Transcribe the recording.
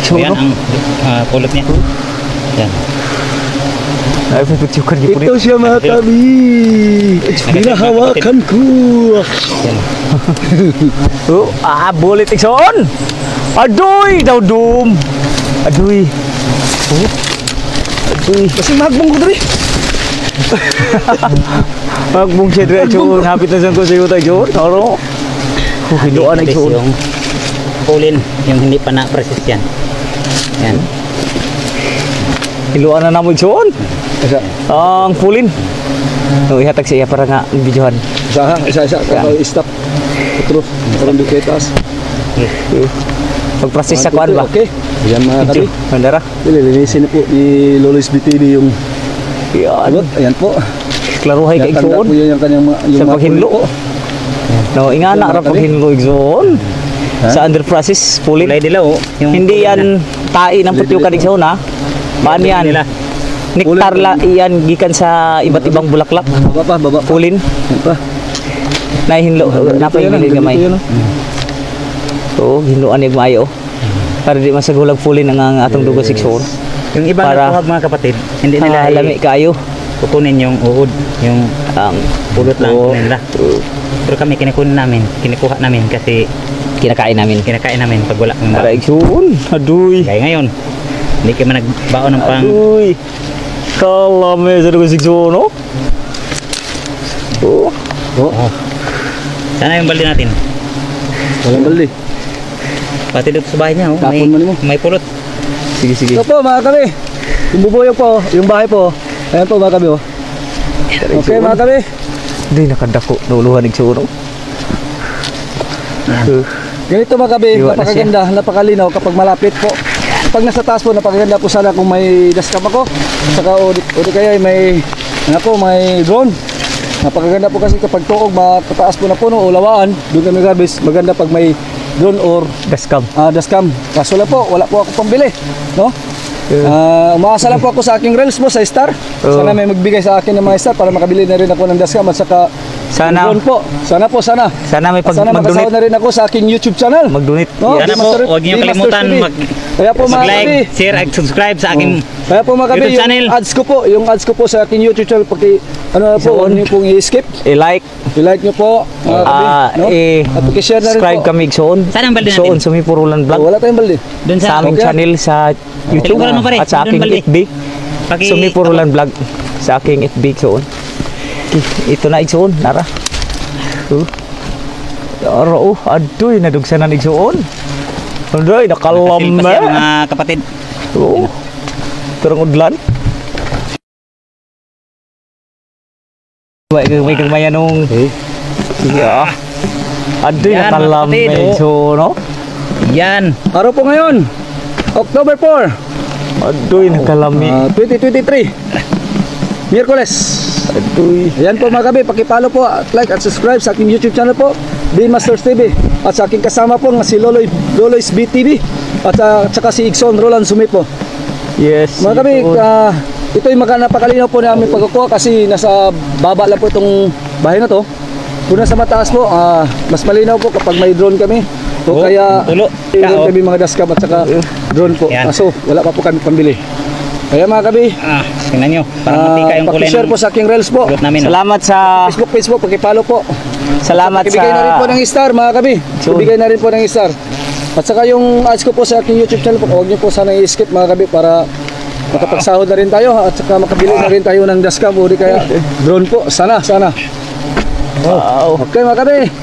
So, yan ang pulot niya. Yan. Ito siya mga kabi. Hinahawakan ko. Bulit ikson. Aduy, daw dum. Aduy. Aduy. Kasi magbong ko dali. Magbong siya dali ikson. Hapit na saan ko sa iyo tayo ikson. Taro. Hinuan na ikson. Yung pulin, yung hindi pa na-process yan. Yan. Hiluan na namin ikson. Ang pulin. Ihatag siya para nga videohan. Isa. Kalau stop. Terus. Parang di ketas. Pag-process sa kuan ba? Okay. Yan mga kabi. Bandara. Lilinisin po ni Lolis BTV yung yan. Ayan po. Klaruhay ka ikson. Po yan yung kanyang sa paghinlo. No, ingana ra paghinlo ikson. Sa under process pulin. Kulay dilaw. Hindi yan tai ng putyukan ikson ha. Maan yan. Nektar la iyan gikan sa iba't ibang bulaklak. Baba. Pulin. Yan pa. Nahinlo napay bilid gamay. So, hinluan yung maayo. Para di masagulag pulin ang atong dugo sikson. Yung iba na mga kapatid, hindi nila lami kayo. Kukunin yung uod, yung pulot lang nila. Pero kami kinukuha namin kasi kinakain namin pag wala kang para ikson. Aduy. Kaya ngayon, hindi kayo nagbaon ng pang... Aduy. Kalame sa dugo sikson, no? Sana yung balde natin. Walang balde. Pati dito sa bahay niya, may pulot. Sige. Ito po mga kabi. Yung bubuyog po, yung bahay po. Ayan po mga kabi. Okay mga kabi. Hindi nakadako. Nauluhan ikson, no? Ganito mga kabi, napakaganda, napakalinaw kapag malapit po. Pag nasa taas po, napakaganda po sana kung may dashcam ako. Saka o di kaya may drone. Napakaganda po kasi kapag tuog, matataas po na puno o lawaan, doon kami garbis, maganda pag may drone or dashcam. Dashcam. Kaso lang po, wala po ako pambili, no? Umaasa lang po ako sa aking reels mo sa Star. Sana may magbigay sa akin ng mga Star para makabili na rin ako ng dashcam at saka drone po. Sana may mag-donate na rin ako sa aking YouTube channel. Mag-donate. No? Sana po, huwag niyo kalimutan mag-like, share at subscribe sa aking kaya po mga kabi, YouTube channel. Yung ads ko po sa aking YouTube channel, huwag niyo pong i-skip. I-like niyo po mga kabi, no? At paki-share na rin subscribe po. kami ikson. Saan ang balde natin? Ikson Sumipurulan Vlog. Wala tayong balde. Sa aming channel sa YouTube at sa aking FB. Sumipurulan Vlog sa aking FB ikson. Ito na ikson, nara. Aduy, nadugsanan ikson. Aduy, nakalame. Mga kapatid. Turang udlan. May kagmayan nung. Yeah. Aduy, nakalame ikson, no? Yan. Araw po ngayon, October 4. Aduy, nakalami. 2023. Miyerkules. Aduy. Ayan po mga kabi, pakipalo po at like at subscribe sa aking YouTube channel po, Bean Masters TV. At sa aking kasama po nga si Loloy's BTV at saka si Ikson Roland Sumi po. Yes. Mga kabi, ito yung napakalinaw po namin pagkukuha kasi nasa baba lang po itong bahay na to. Kung nasa mataas po, mas malinaw po kapag may drone kami. So kaya drone kami mga dashcam at saka drone po. So wala pa po kami pambili. Kaya mga kabi, tingnan nyo, parang matika yung kulay. Paki-share po sa aking reels po. Salamat sa Facebook, pakipalo po. Salamat sa Ibigay na rin po ng star mga kabi. Ibigay na rin po ng star. At saka yung ads ko po sa aking YouTube channel po, huwag niyo po sana i-skip mga kabi para makapagsahod na rin tayo at saka makabili na rin tayo ng dashcam o di kaya drone po. Sana. Wow. Okay mga kabi.